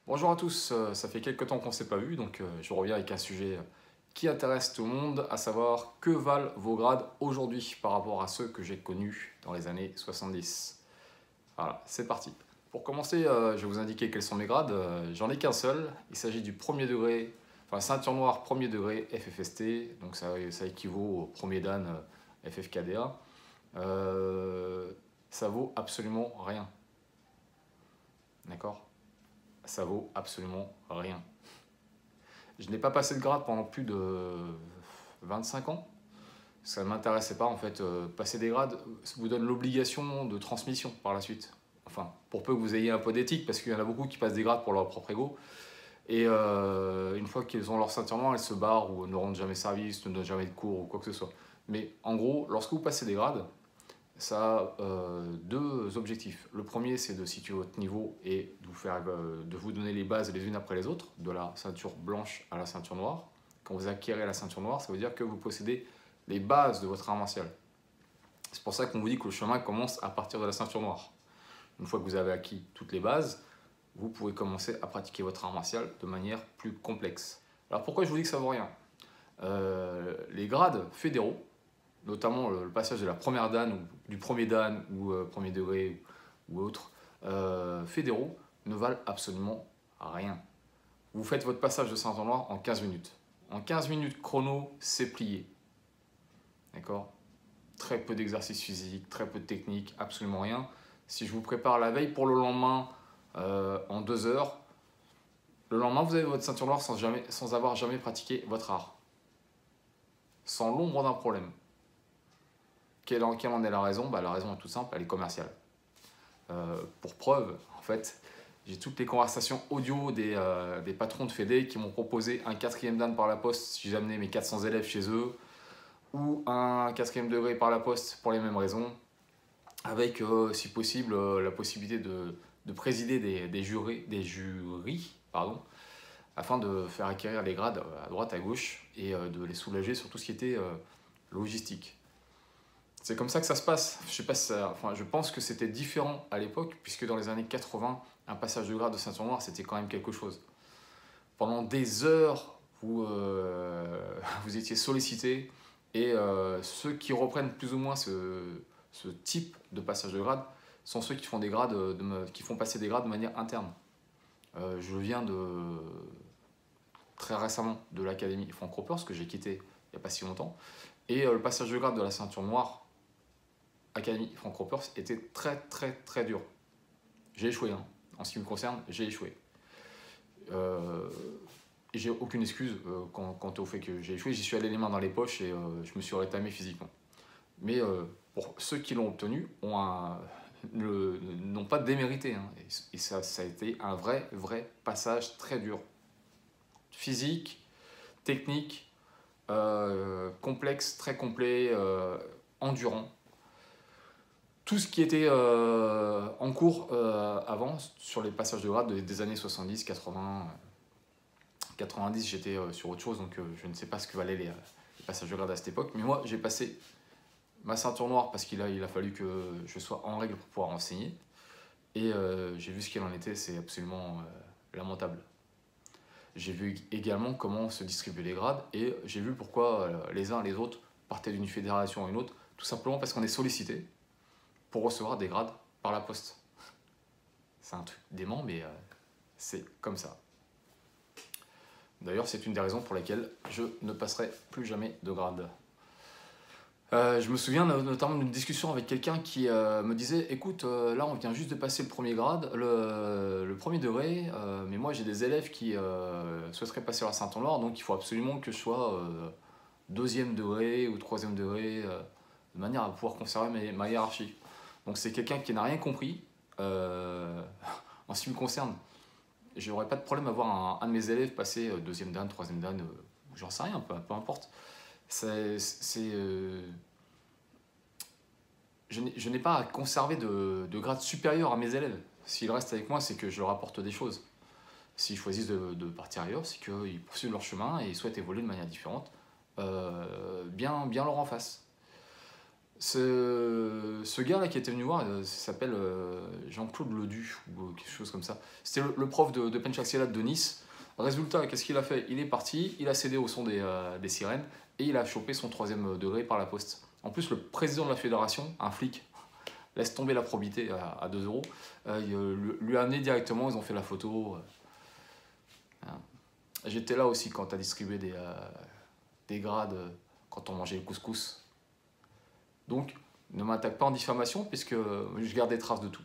Bonjour à tous, ça fait quelques temps qu'on ne s'est pas vu, donc je reviens avec un sujet qui intéresse tout le monde, à savoir que valent vos grades aujourd'hui par rapport à ceux que j'ai connus dans les années 70. Voilà, c'est parti. Pour commencer, je vais vous indiquer quels sont mes grades. J'en ai qu'un seul, il s'agit du premier degré, enfin ceinture noire premier degré FFST, donc ça équivaut au premier dan FFKDA. Ça vaut absolument rien, d'accord? Ça vaut absolument rien. Je n'ai pas passé de grade pendant plus de 25 ans. Ça ne m'intéressait pas en fait. Passer des grades vous donne l'obligation de transmission par la suite. Enfin, pour peu que vous ayez un peu d'éthique, parce qu'il y en a beaucoup qui passent des grades pour leur propre ego. Et une fois qu'ils ont leur ceinture noire, elles se barrent ou ne rendent jamais service, ne donnent jamais de cours ou quoi que ce soit. Mais en gros, lorsque vous passez des grades, ça a deux objectifs. Le premier, c'est de situer votre niveau et de vous donner les bases les unes après les autres, de la ceinture blanche à la ceinture noire. Quand vous acquérez la ceinture noire, ça veut dire que vous possédez les bases de votre art martial. C'est pour ça qu'on vous dit que le chemin commence à partir de la ceinture noire. Une fois que vous avez acquis toutes les bases, vous pouvez commencer à pratiquer votre art martial de manière plus complexe. Alors pourquoi je vous dis que ça vaut rien? Les grades fédéraux, notamment le passage de la première dan, ou du premier dan, ou premier degré, ou autre, fédéraux, ne valent absolument rien. Vous faites votre passage de ceinture noire en 15 minutes. En 15 minutes chrono, c'est plié. D'accord? Très peu d'exercices physiques, très peu de technique, absolument rien. Si je vous prépare la veille pour le lendemain en 2 heures, le lendemain vous avez votre ceinture noire sans avoir jamais pratiqué votre art. Sans l'ombre d'un problème. Quelle en est la raison? La raison est toute simple, elle est commerciale. Pour preuve, en fait, j'ai toutes les conversations audio des patrons de Fédé qui m'ont proposé un 4e dan par la poste si j'amenais mes 400 élèves chez eux, ou un 4e degré par la poste pour les mêmes raisons, avec, si possible, la possibilité de présider des jurys, pardon, afin de faire acquérir les grades à droite, à gauche, et de les soulager sur tout ce qui était logistique. C'est comme ça que ça se passe. Je sais pas si je pense que c'était différent à l'époque, puisque dans les années 80, un passage de grade de ceinture noire, c'était quand même quelque chose. Pendant des heures, vous étiez sollicité, et ceux qui reprennent plus ou moins ce type de passage de grade sont ceux qui font, qui font passer des grades de manière interne. Je viens très récemment de l'académie Franck Ropers, que j'ai quitté il n'y a pas si longtemps, et le passage de grade de la ceinture noire Académie Franck Ropers était très dur. J'ai échoué, hein. En ce qui me concerne, j'ai échoué. Et j'ai aucune excuse quant au fait que j'ai échoué. J'y suis allé les mains dans les poches et je me suis rétamé physiquement. Mais pour ceux qui l'ont obtenu, n'ont pas démérité, hein. Et ça a été un vrai passage très dur. Physique, technique, complexe, très complet, endurant. Tout ce qui était en cours avant, sur les passages de grade des années 70, 80, 90, j'étais sur autre chose, donc je ne sais pas ce que valaient les passages de grade à cette époque. Mais moi, j'ai passé ma ceinture noire parce il a fallu que je sois en règle pour pouvoir enseigner. Et j'ai vu ce qu'il en était, c'est absolument lamentable. J'ai vu également comment se distribuaient les grades et j'ai vu pourquoi les uns et les autres partaient d'une fédération à une autre, tout simplement parce qu'on est sollicité pour recevoir des grades par la poste. C'est un truc dément, mais c'est comme ça. D'ailleurs, c'est une des raisons pour lesquelles je ne passerai plus jamais de grade. Je me souviens notamment d'une discussion avec quelqu'un qui me disait: écoute, là on vient juste de passer le premier grade, le premier degré, mais moi j'ai des élèves qui souhaiteraient passer leur ceinture noire, donc il faut absolument que je sois 2e degré ou 3e degré, de manière à pouvoir conserver ma hiérarchie. Donc c'est quelqu'un qui n'a rien compris. En ce qui me concerne, j'aurais pas de problème à voir un de mes élèves passer 2e dan, 3e dan, j'en sais rien, peu importe. Je n'ai pas à conserver de grade supérieur à mes élèves. S'ils restent avec moi, c'est que je leur apporte des choses. S'ils choisissent de partir ailleurs, c'est qu'ils poursuivent leur chemin et ils souhaitent évoluer de manière différente, bien leur en face. Ce gars-là qui était venu voir, s'appelle Jean-Claude Ledu, ou quelque chose comme ça. C'était le prof de penchaxilat de Nice. Résultat, qu'est-ce qu'il a fait? Il est parti, il a cédé au son des sirènes, et il a chopé son 3e degré par la poste. En plus, le président de la fédération, un flic, laisse tomber la probité à 2 euros, lui a amené directement, ils ont fait la photo. Hein. J'étais là aussi quand tu as distribué des grades, quand on mangeait le couscous. Donc, ne m'attaque pas en diffamation, puisque je garde des traces de tout.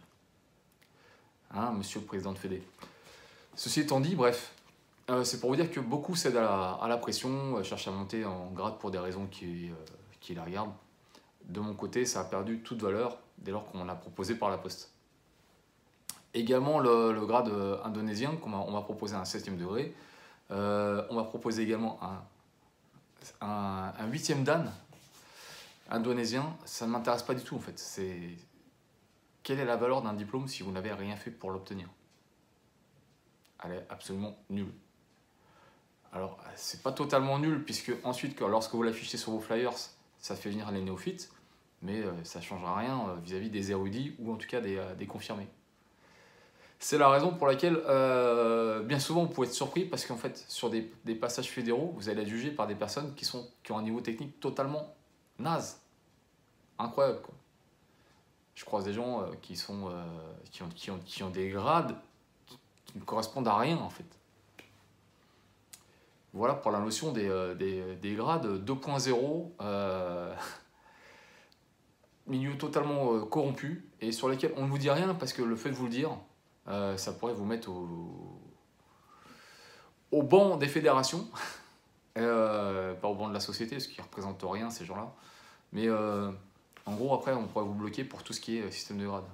Hein, monsieur le président de Fédé. Ceci étant dit, bref, c'est pour vous dire que beaucoup cèdent à la pression, cherchent à monter en grade pour des raisons qui la regardent. De mon côté, ça a perdu toute valeur dès lors qu'on a proposé par la poste. Également, le grade indonésien, on m'a proposé un 7e degré. On m'a proposé également un 8e dan indonésien. Ça ne m'intéresse pas du tout en fait. Quelle est la valeur d'un diplôme si vous n'avez rien fait pour l'obtenir? Elle est absolument nulle. Alors, c'est pas totalement nul, puisque ensuite, lorsque vous l'affichez sur vos flyers, ça fait venir les néophytes, mais ça ne changera rien vis-à-vis des érudits ou en tout cas des confirmés. C'est la raison pour laquelle, bien souvent, vous pouvez être surpris, parce qu'en fait, sur des passages fédéraux, vous allez être jugé par des personnes qui ont un niveau technique totalement naze. Incroyable, quoi. Je croise des gens qui ont des grades qui ne correspondent à rien, en fait. Voilà pour la notion des grades 2.0, milieu totalement corrompu, et sur lesquels on ne vous dit rien, parce que le fait de vous le dire, ça pourrait vous mettre au banc des fédérations, pas au banc de la société, parce qu'ils ne représentent rien, ces gens-là. Mais en gros, après, on pourrait vous bloquer pour tout ce qui est système de grade.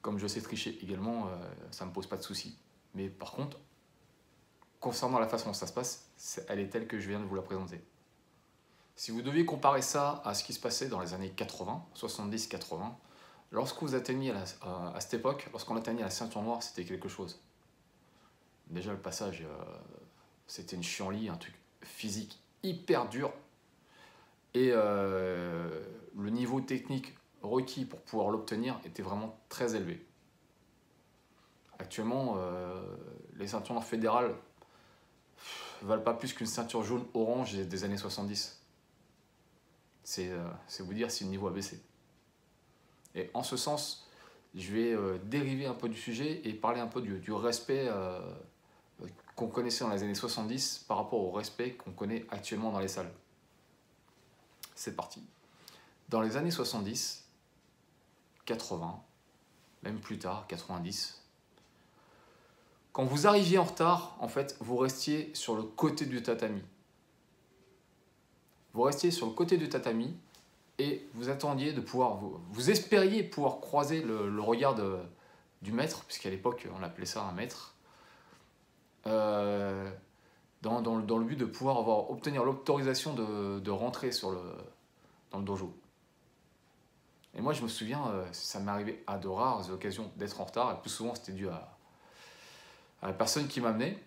Comme je sais tricher également, ça ne me pose pas de soucis. Mais par contre, concernant la façon dont ça se passe, elle est telle que je viens de vous la présenter. Si vous deviez comparer ça à ce qui se passait dans les années 80, 70-80, lorsque vous atteigniez à cette époque, lorsqu'on atteignait la ceinture noire, c'était quelque chose. Déjà, le passage, c'était une chienlit, un truc physique hyper dur. Et le niveau technique requis pour pouvoir l'obtenir était vraiment très élevé. Actuellement, les ceintures noires fédérales ne valent pas plus qu'une ceinture jaune-orange des années 70. C'est vous dire si le niveau a baissé. Et en ce sens, je vais dériver un peu du sujet et parler un peu du respect qu'on connaissait dans les années 70 par rapport au respect qu'on connaît actuellement dans les salles. C'est parti. Dans les années 70, 80, même plus tard, 90, quand vous arriviez en retard, en fait, vous restiez sur le côté du tatami. Vous restiez sur le côté du tatami et vous attendiez de pouvoir, vous espériez pouvoir croiser le regard du maître, puisqu'à l'époque on appelait ça un maître, dans le but de pouvoir obtenir l'autorisation de rentrer dans le dojo. Et moi je me souviens, ça m'est arrivé à de rares occasions d'être en retard, et plus souvent c'était dû à la personne qui m'amenait,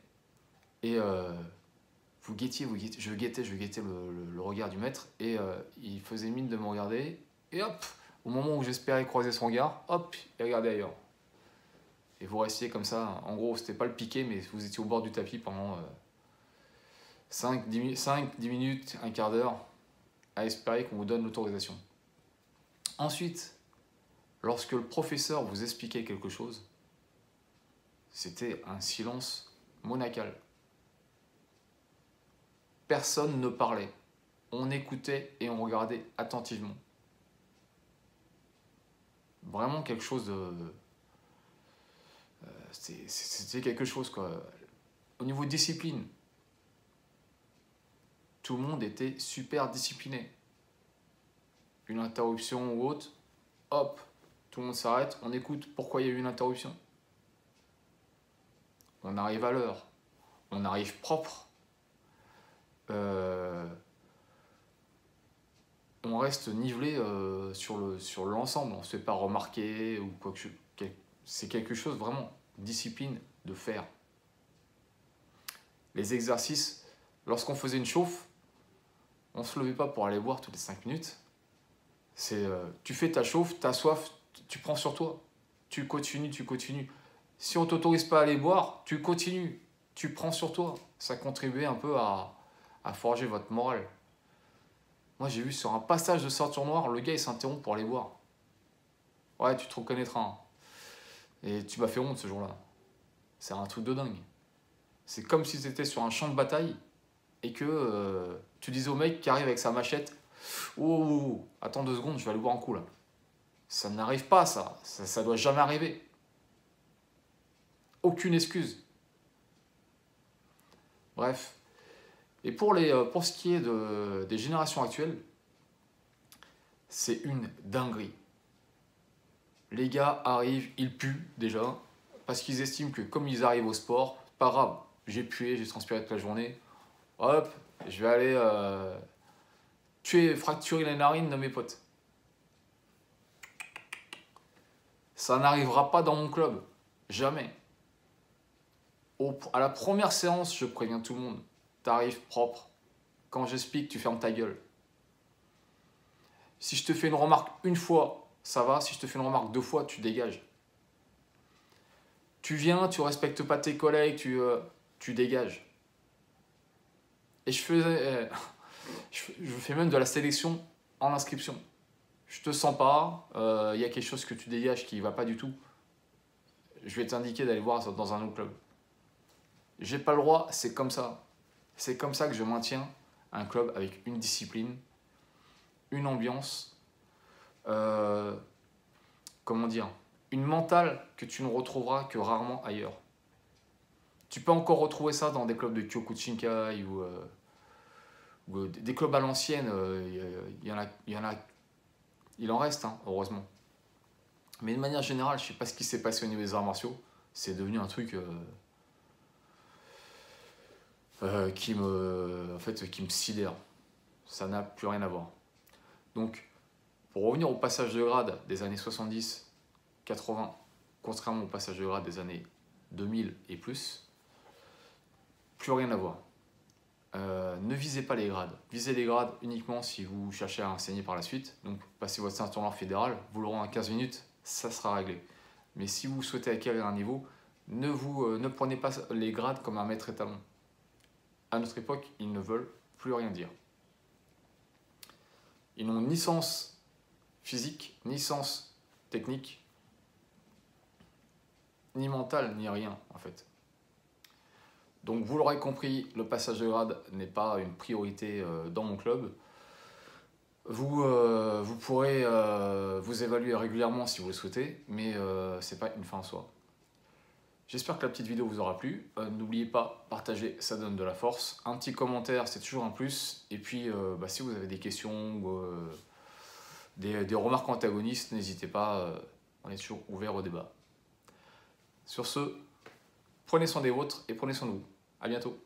et je guettais le regard du maître, et il faisait mine de me regarder, et hop, au moment où j'espérais croiser son regard, hop, il regardait ailleurs. Et vous restiez comme ça, en gros, c'était pas le piqué, mais vous étiez au bord du tapis pendant 5-10 minutes, un quart d'heure, à espérer qu'on vous donne l'autorisation. Ensuite, lorsque le professeur vous expliquait quelque chose, c'était un silence monacal. Personne ne parlait. On écoutait et on regardait attentivement. Vraiment quelque chose de... C'était quelque chose, quoi. Au niveau de discipline, tout le monde était super discipliné. Une interruption ou autre, hop, tout le monde s'arrête, on écoute pourquoi il y a eu une interruption. On arrive à l'heure, on arrive propre. On reste nivelé sur l'ensemble, on ne se fait pas remarquer ou quoi que ce soit. C'est quelque chose vraiment, discipline de faire. Les exercices, lorsqu'on faisait une chauffe, on ne se levait pas pour aller boire toutes les 5 minutes. Tu fais ta chauffe, ta soif, tu prends sur toi. Tu continues, tu continues. Si on ne t'autorise pas à aller boire, tu continues. Tu prends sur toi. Ça contribue un peu à forger votre morale. Moi, j'ai vu sur un passage de ceinture noire, le gars, il s'interrompt pour aller boire. Ouais, tu te reconnaîtras. Hein. Et tu m'as fait honte ce jour-là. C'est un truc de dingue. C'est comme si tu étais sur un champ de bataille et que tu disais au mec qui arrive avec sa machette, oh, attends 2 secondes, je vais aller boire un coup là. Ça n'arrive pas, ça. Ça doit jamais arriver. Aucune excuse. Bref. Et pour ce qui est des générations actuelles, c'est une dinguerie. Les gars arrivent, ils puent déjà, parce qu'ils estiment que comme ils arrivent au sport, pas grave, j'ai pué, j'ai transpiré toute la journée, hop, je vais aller fracturer les narines de mes potes. Ça n'arrivera pas dans mon club, jamais. À la première séance, je préviens tout le monde, t'arrives propre. Quand j'explique, tu fermes ta gueule. Si je te fais une remarque une fois, ça va. Si je te fais une remarque 2 fois, tu dégages. Tu viens, tu respectes pas tes collègues, tu dégages. Et je fais même de la sélection en inscription. Je te sens pas, y a quelque chose que tu dégages qui va pas du tout. Je vais t'indiquer d'aller voir dans un autre club. J'ai pas le droit, c'est comme ça. C'est comme ça que je maintiens un club avec une discipline, une ambiance, comment dire, une mentale que tu ne retrouveras que rarement ailleurs. Tu peux encore retrouver ça dans des clubs de Kyokushinkai ou des clubs à l'ancienne. Il en reste, hein, heureusement. Mais de manière générale, je ne sais pas ce qui s'est passé au niveau des arts martiaux. C'est devenu un truc qui me sidère. Ça n'a plus rien à voir. Donc, pour revenir au passage de grade des années 70, 80, contrairement au passage de grade des années 2000 et plus rien à voir. Ne visez pas les grades. Visez les grades uniquement si vous cherchez à enseigner par la suite. Donc, passez votre ceinture noire fédérale, vous l'aurez en 15 minutes, ça sera réglé. Mais si vous souhaitez acquérir un niveau, ne prenez pas les grades comme un maître étalon. À notre époque, ils ne veulent plus rien dire. Ils n'ont ni sens physique, ni sens technique, ni mental, ni rien en fait. Donc vous l'aurez compris, le passage de grade n'est pas une priorité dans mon club. Vous pourrez vous évaluer régulièrement si vous le souhaitez, mais ce n'est pas une fin en soi. J'espère que la petite vidéo vous aura plu. N'oubliez pas, partager, ça donne de la force. Un petit commentaire, c'est toujours un plus. Et puis, si vous avez des questions ou des remarques antagonistes, n'hésitez pas, on est toujours ouvert au débat. Sur ce, prenez soin des vôtres et prenez soin de vous. À bientôt.